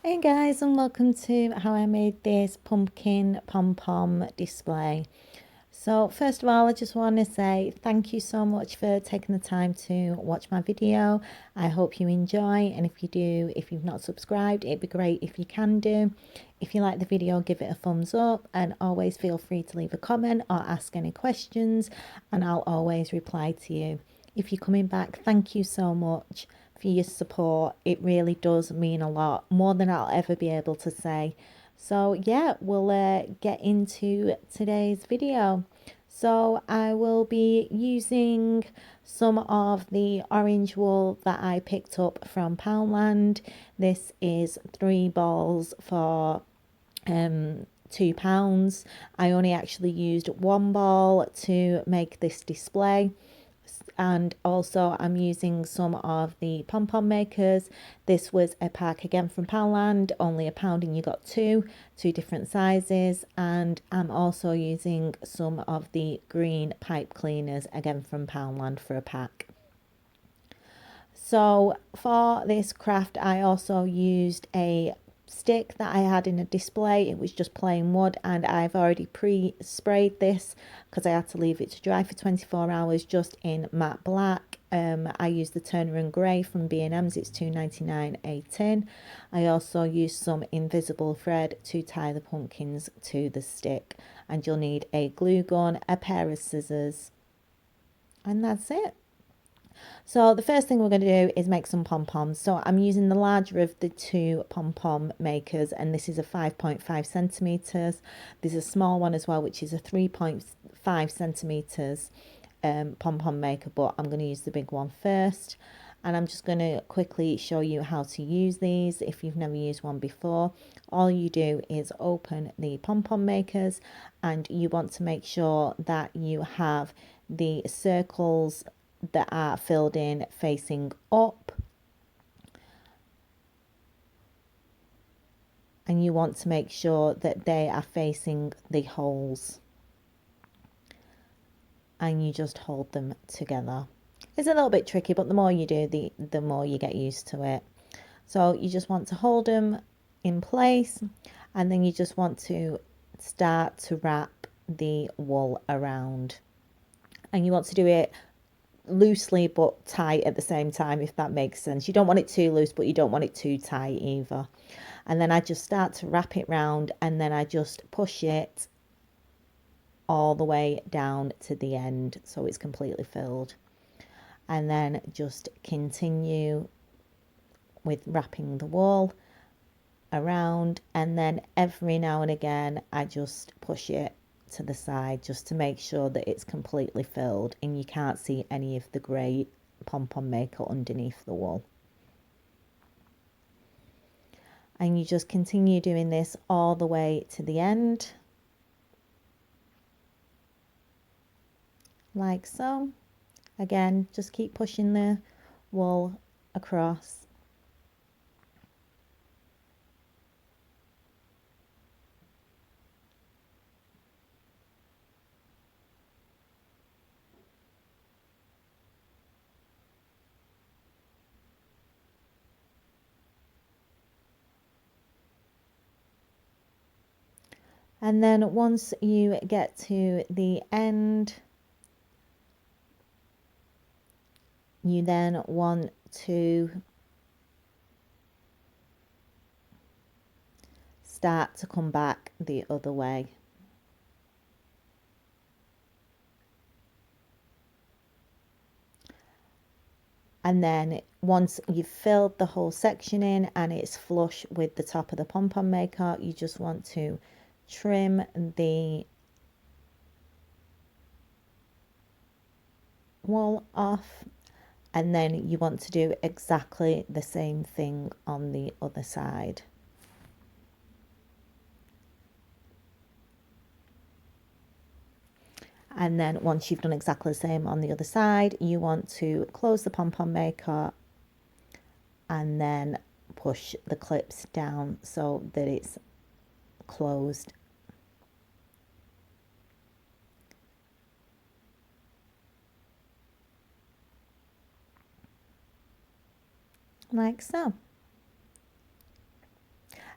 Hey guys, and welcome to how I made this pumpkin pom-pom display. So first of all, I just want to say thank you so much for taking the time to watch my video. I hope you enjoy, and if you do, if you've not subscribed, it'd be great if you can do. If you like the video, give it a thumbs up, and always feel free to leave a comment or ask any questions, and I'll always reply to you. If you're coming back, thank you so much for your support. It really does mean a lot, more than I'll ever be able to say. So yeah, we'll get into today's video. So I will be using some of the orange wool that I picked up from Poundland. This is 3 balls for £2. I only actually used 1 ball to make this display. And also I'm using some of the pom-pom makers. This was a pack again from Poundland, only £1 and you got two different sizes. And I'm also using some of the green pipe cleaners again from Poundland for a pack. So for this craft I also used a stick that I had in a display. It was just plain wood, and I've already pre-sprayed this because I had to leave it to dry for 24 hours just in matte black. I used the Turner and Grey from B&M's. It's £2.99 a tin. I also used some invisible thread to tie the pumpkins to the stick, and you'll need a glue gun, a pair of scissors, and that's it. So the first thing we're going to do is make some pom-poms. So I'm using the larger of the two pom-pom makers, and this is a 5.5 centimeters. There's a small one as well, which is a 3.5 centimeters pom-pom maker, but I'm going to use the big one first. And I'm just going to quickly show you how to use these if you've never used one before. All you do is open the pom-pom makers, and you want to make sure that you have the circles that are filled in facing up, and you want to make sure that they are facing the holes, and you just hold them together. It's a little bit tricky, but the more you do, the more you get used to it. So you just want to hold them in place, and then you just want to start to wrap the wool around, and you want to do it loosely but tight at the same time, if that makes sense. You don't want it too loose, but you don't want it too tight either. And then I just start to wrap it round, and then I just push it all the way down to the end so it's completely filled, and then just continue with wrapping the wool around, and then every now and again I just push it to the side just to make sure that it's completely filled and you can't see any of the grey pom-pom maker underneath the wool. And you just continue doing this all the way to the end, like so. Again, just keep pushing the wool across. And then once you get to the end, you then want to start to come back the other way. And then once you've filled the whole section in and it's flush with the top of the pom-pom maker, you just want to trim the wool off, and then you want to do exactly the same thing on the other side. And then once you've done exactly the same on the other side, you want to close the pom-pom maker and then push the clips down so that it's closed. Like so.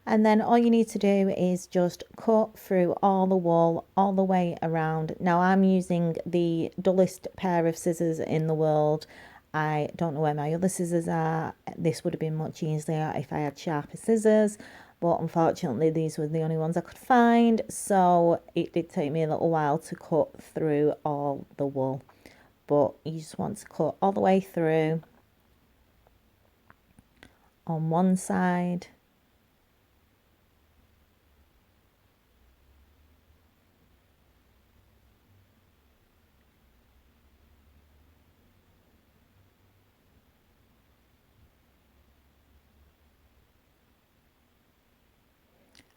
And then all you need to do is just cut through all the wool all the way around. Now I'm using the dullest pair of scissors in the world. I don't know where my other scissors are. This would have been much easier if I had sharper scissors, but unfortunately these were the only ones I could find, so it did take me a little while to cut through all the wool. But you just want to cut all the way through on one side,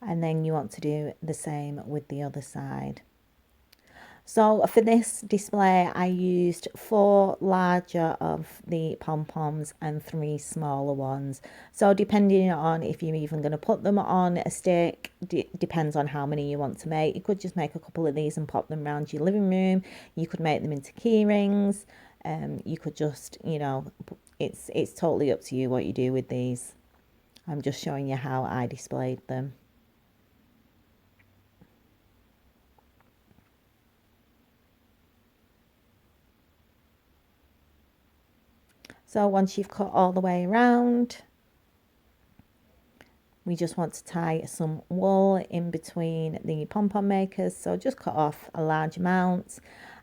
and then you want to do the same with the other side. So for this display I used 4 larger of the pom-poms and 3 smaller ones. So depending on if you're even going to put them on a stick, depends on how many you want to make. You could just make a couple of these and pop them around your living room. You could make them into key rings. You could just, you know, it's totally up to you what you do with these. I'm just showing you how I displayed them. So once you've cut all the way around, we just want to tie some wool in between the pom-pom makers. So just cut off a large amount.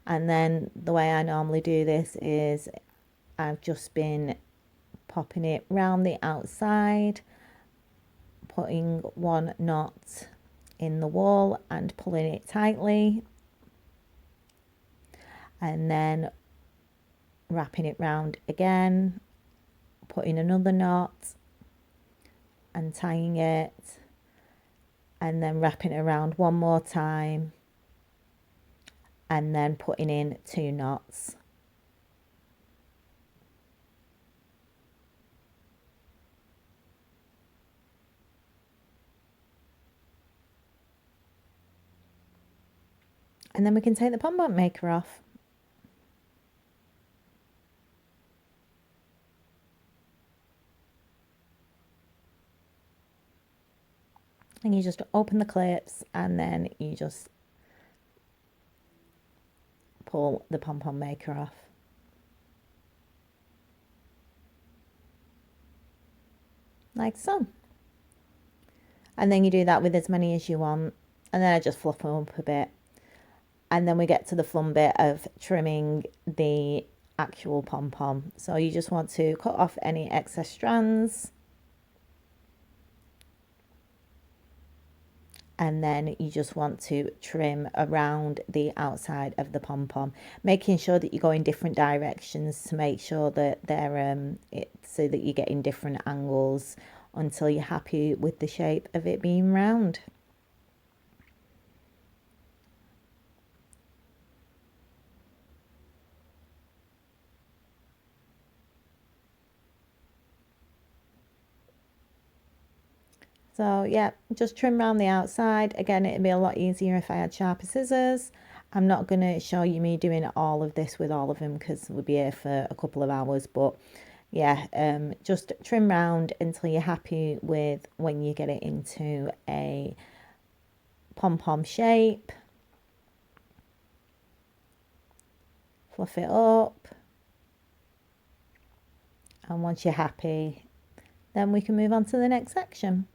And then the way I normally do this is I've just been popping it round the outside, putting 1 knot in the wool and pulling it tightly. And then wrapping it round again, putting another knot and tying it, and then wrapping it around 1 more time, and then putting in 2 knots. And then we can take the pom-pom maker off. And you just open the clips and then you just pull the pom-pom maker off. Like so. And then you do that with as many as you want. And then I just fluff them up a bit. And then we get to the fun bit of trimming the actual pom-pom. So you just want to cut off any excess strands. And then you just want to trim around the outside of the pom-pom, making sure that you go in different directions to make sure that they're so that you get in different angles until you're happy with the shape of it being round. So yeah, just trim around the outside. Again, it'd be a lot easier if I had sharper scissors. I'm not going to show you me doing all of this with all of them because we'll be here for a couple of hours. But yeah, just trim round until you're happy with when you get it into a pom-pom shape. Fluff it up. And once you're happy, then we can move on to the next section.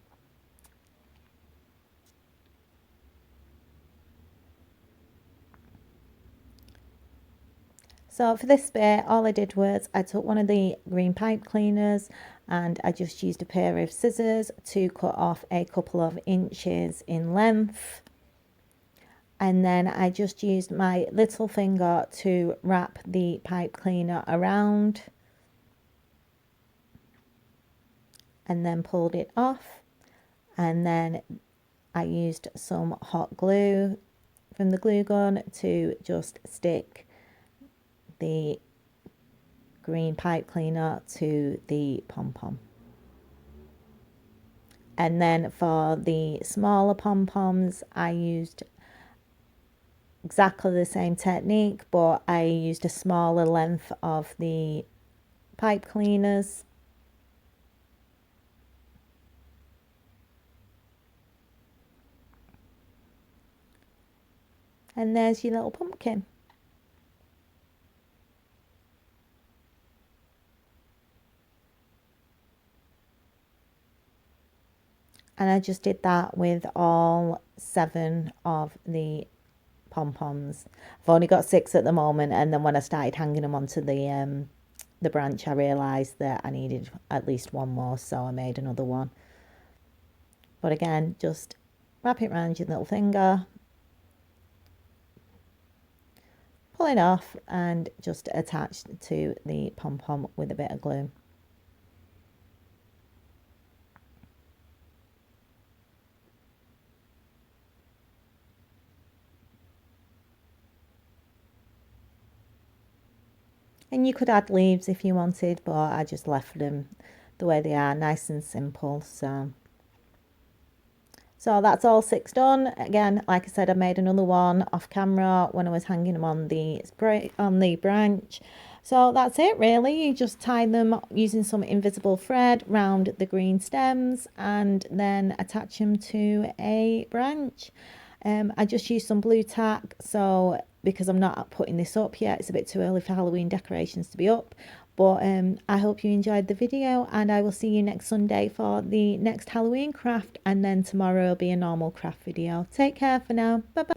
So for this bit, all I did was I took one of the green pipe cleaners and I just used a pair of scissors to cut off a couple of inches in length. And then I just used my little finger to wrap the pipe cleaner around and then pulled it off. And then I used some hot glue from the glue gun to just stick the green pipe cleaner to the pom-pom. And then for the smaller pom-poms, I used exactly the same technique, but I used a smaller length of the pipe cleaners. And there's your little pumpkin. And I just did that with all 7 of the pom-poms. I've only got 6 at the moment, and then when I started hanging them onto the branch, I realised that I needed at least one more, so I made another one. But again, just wrap it around your little finger, pull it off, and just attach to the pom-pom with a bit of glue. And you could add leaves if you wanted, but I just left them the way they are, nice and simple. So that's all 6 done. Again, like I said, I made another one off camera when I was hanging them on the branch. So that's it really. You just tie them using some invisible thread round the green stems and then attach them to a branch. I just used some blue tack, so because I'm not putting this up yet, it's a bit too early for Halloween decorations to be up. But I hope you enjoyed the video, and I will see you next Sunday for the next Halloween craft, and then tomorrow will be a normal craft video. Take care for now. Bye bye.